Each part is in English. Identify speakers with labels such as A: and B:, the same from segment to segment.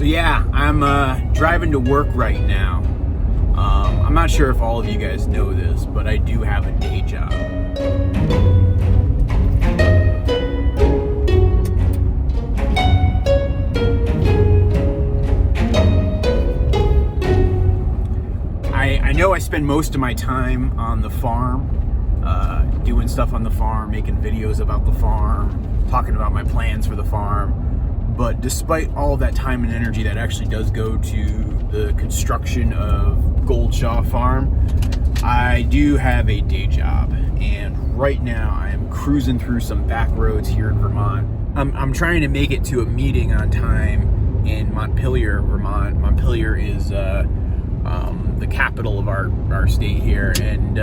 A: So yeah, I'm driving to work right now. I'm not sure if all of you guys know this, but I do have a day job. I know I spend most of my time on the farm, doing stuff on the farm, making videos about the farm, talking about my plans for the farm. But despite all of that time and energy that actually does go to the construction of Goldshaw Farm, I do have a day job. And right now I am cruising through some back roads here in Vermont. I'm trying to make it to a meeting on time in Montpelier, Vermont. Montpelier is the capital of our state here, and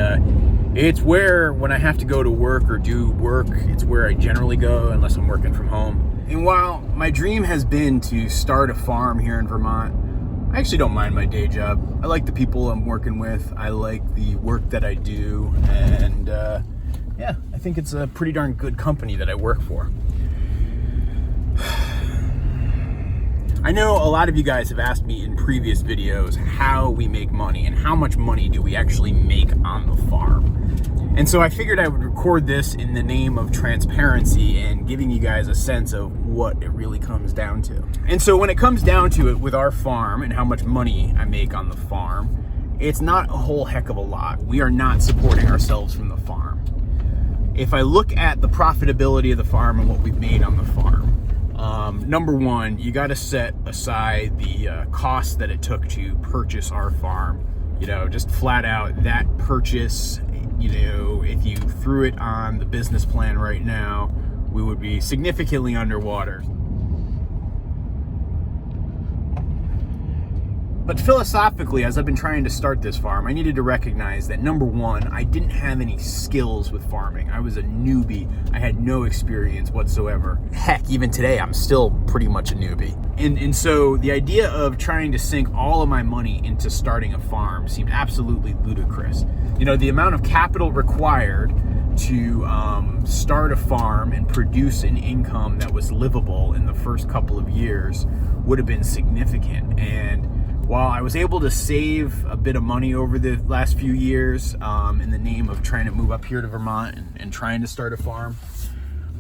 A: it's where, when I have to go to work or do work, it's where I generally go unless I'm working from home. And while my dream has been to start a farm here in Vermont, I actually don't mind my day job. I like the people I'm working with. I like the work that I do. And yeah, I think it's a pretty darn good company that I work for. I know a lot of you guys have asked me in previous videos how we make money and how much money do we actually make on the farm. And so I figured I would record this in the name of transparency and giving you guys a sense of what it really comes down to. And so when it comes down to it with our farm and how much money I make on the farm, it's not a whole heck of a lot. We are not supporting ourselves from the farm. If I look at the profitability of the farm and what we've made on the farm, number one, you got to set aside the cost that it took to purchase our farm. You know, just flat out that purchase, you know, if you threw it on the business plan right now, we would be significantly underwater. But philosophically, as I've been trying to start this farm, I needed to recognize that, number one, I didn't have any skills with farming. I was a newbie. I had no experience whatsoever. Heck, even today, I'm still pretty much a newbie. And so the idea of trying to sink all of my money into starting a farm seemed absolutely ludicrous. You know, the amount of capital required to start a farm and produce an income that was livable in the first couple of years would have been significant. And while I was able to save a bit of money over the last few years in the name of trying to move up here to Vermont and trying to start a farm,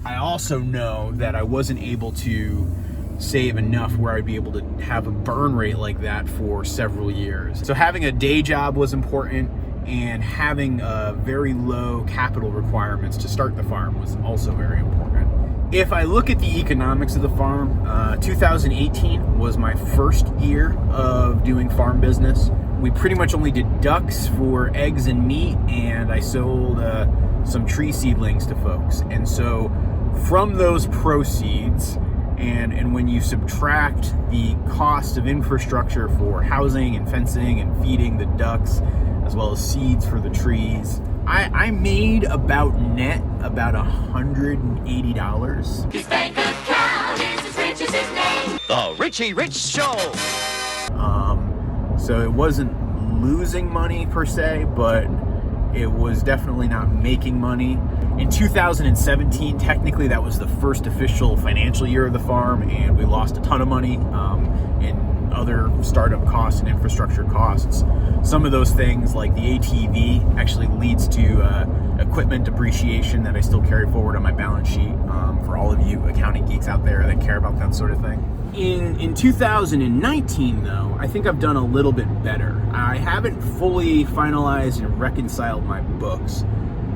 A: I also know that I wasn't able to save enough where I'd be able to have a burn rate like that for several years. So having a day job was important, and having very low capital requirements to start the farm was also very important. If I look at the economics of the farm, 2018 was my first year of doing farm business. We pretty much only did ducks for eggs and meat, and I sold some tree seedlings to folks. And so from those proceeds, and when you subtract the cost of infrastructure for housing and fencing and feeding the ducks, as well as seeds for the trees, I made about $180.
B: His bank account is as rich as his name.
C: The Richie Rich Show.
A: So it wasn't losing money per se, but it was definitely not making money. In 2017, technically that was the first official financial year of the farm, and we lost a ton of money in other startup costs and infrastructure costs. Some of those things, like the ATV, actually leads to equipment depreciation that I still carry forward on my balance sheet for all of you accounting geeks out there that care about that sort of thing. In 2019, though, I think I've done a little bit better. I haven't fully finalized and reconciled my books,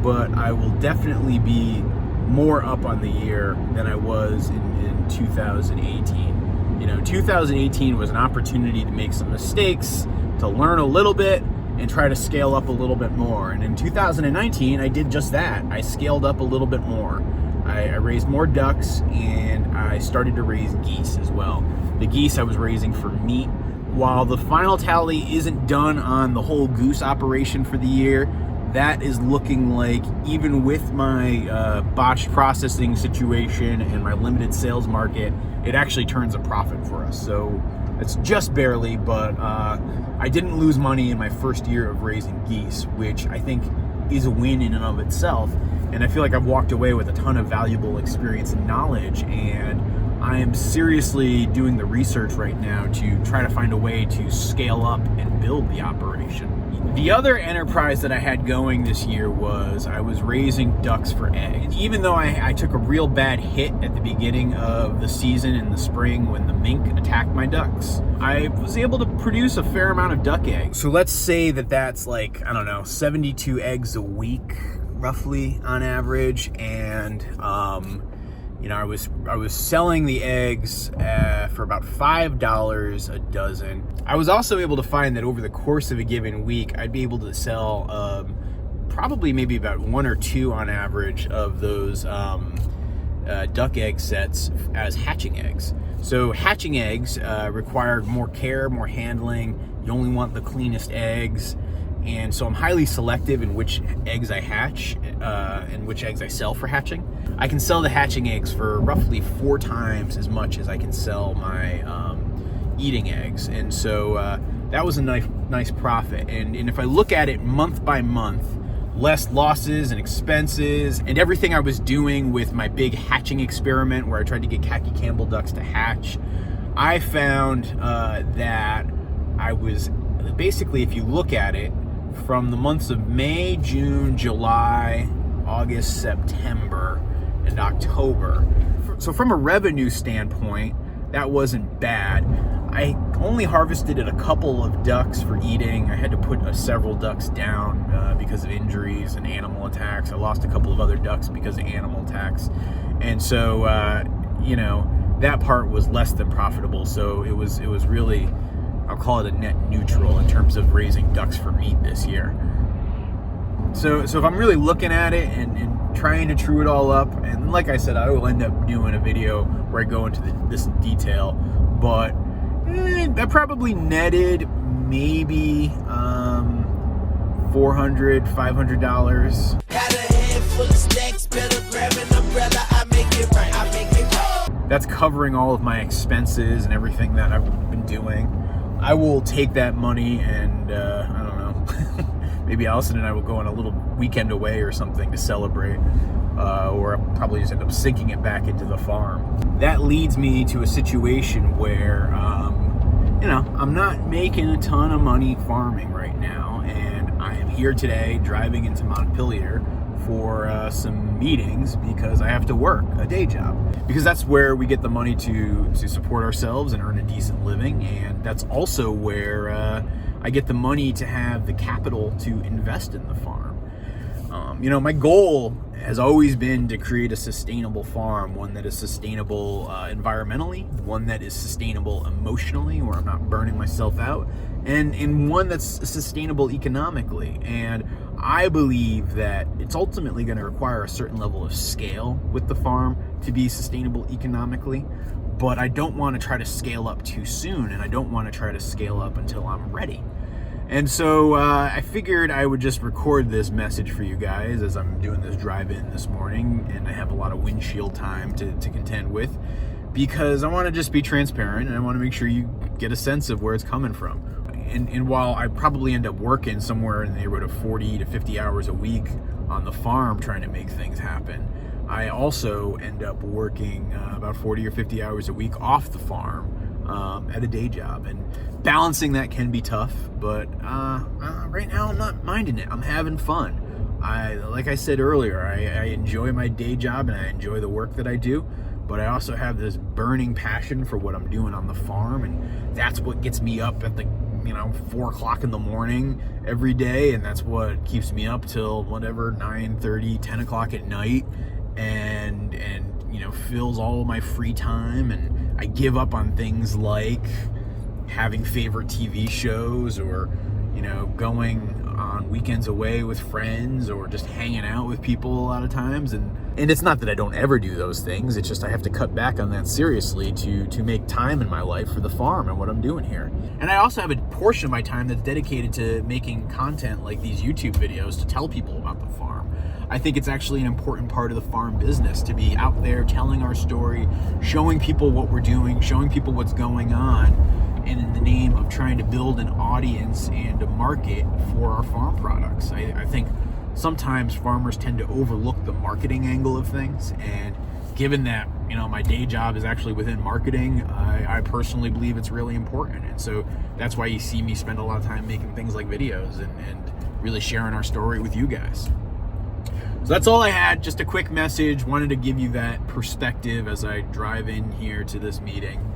A: but I will definitely be more up on the year than I was in 2018. You know, 2018 was an opportunity to make some mistakes, to learn a little bit, and try to scale up a little bit more. And in 2019, I did just that. I scaled up a little bit more. I raised more ducks, and I started to raise geese as well. The geese I was raising for meat. While the final tally isn't done on the whole goose operation for the year, that is looking like, even with my botched processing situation and my limited sales market, it actually turns a profit for us. So it's just barely, but I didn't lose money in my first year of raising geese, which I think is a win in and of itself. And I feel like I've walked away with a ton of valuable experience and knowledge. And I am seriously doing the research right now to try to find a way to scale up and build the operation. The other enterprise that I had going this year was I was raising ducks for eggs. Even though I took a real bad hit at the beginning of the season in the spring when the mink attacked my ducks, I was able to produce a fair amount of duck eggs. So let's say that that's like, I don't know, 72 eggs a week, roughly on average. And, you know, I was selling the eggs for about $5 a dozen. I was also able to find that over the course of a given week, I'd be able to sell probably maybe about 1 or 2 on average of those duck egg sets as hatching eggs. So hatching eggs require more care, more handling. You only want the cleanest eggs. And so I'm highly selective in which eggs I hatch and which eggs I sell for hatching. I can sell the hatching eggs for roughly 4 times as much as I can sell my eating eggs. And so that was a nice profit. And if I look at it month by month, less losses and expenses and everything I was doing with my big hatching experiment where I tried to get khaki Campbell ducks to hatch, I found that I was basically, if you look at it, from the months of May, June, July, August, September, and October. So from a revenue standpoint, that wasn't bad. I only harvested a couple of ducks for eating. I had to put several ducks down because of injuries and animal attacks. I lost a couple of other ducks because of animal attacks. And so, you know, that part was less than profitable. So it was really, I'll call it a net neutral in terms of raising ducks for meat this year. So if I'm really looking at it and trying to true it all up, and like I said, I will end up doing a video where I go into this in detail, but I probably netted maybe $400, $500.
C: Got a head full of stacks, better grab an umbrella, I make it right, I make it right.
A: That's covering all of my expenses and everything that I've been doing. I will take that money and, I don't know, maybe Allison and I will go on a little weekend away or something to celebrate, or I'll probably just end up sinking it back into the farm. That leads me to a situation where, you know, I'm not making a ton of money farming right now, and I am here today driving into Montpelier for some meetings because I have to work a day job, because that's where we get the money to support ourselves and earn a decent living, and that's also where I get the money to have the capital to invest in the farm. You know, my goal has always been to create a sustainable farm, one that is sustainable environmentally, one that is sustainable emotionally, where I'm not burning myself out, and one that's sustainable economically. And I believe that it's ultimately going to require a certain level of scale with the farm to be sustainable economically, but I don't want to try to scale up too soon, and I don't want to try to scale up until I'm ready. And so I figured I would just record this message for you guys as I'm doing this drive-in this morning, and I have a lot of windshield time to contend with, because I want to just be transparent, and I want to make sure you get a sense of where it's coming from. And while I probably end up working somewhere in the neighborhood of 40 to 50 hours a week on the farm trying to make things happen, I also end up working about 40 or 50 hours a week off the farm at a day job. And balancing that can be tough, but right now I'm not minding it. I'm having fun. Like I said earlier, I enjoy my day job and I enjoy the work that I do, but I also have this burning passion for what I'm doing on the farm, and that's what gets me up at the 4 o'clock in the morning every day, and that's what keeps me up till whatever 9:30, 10 o'clock at night, and fills all my free time. And I give up on things like having favorite TV shows, or going on weekends away with friends, or just hanging out with people a lot of times. And it's not that I don't ever do those things, it's just I have to cut back on that seriously to make time in my life for the farm and what I'm doing here. And I also have a portion of my time that's dedicated to making content like these YouTube videos to tell people about the farm. I think it's actually an important part of the farm business to be out there telling our story, showing people what we're doing, showing people what's going on, and in the name of trying to build an audience and a market for our farm products. I think sometimes farmers tend to overlook the marketing angle of things, and given that you know, my day job is actually within marketing, I personally believe it's really important. And so that's why you see me spend a lot of time making things like videos and really sharing our story with you guys. So that's all I had. Just a quick message. Wanted to give you that perspective as I drive in here to this meeting.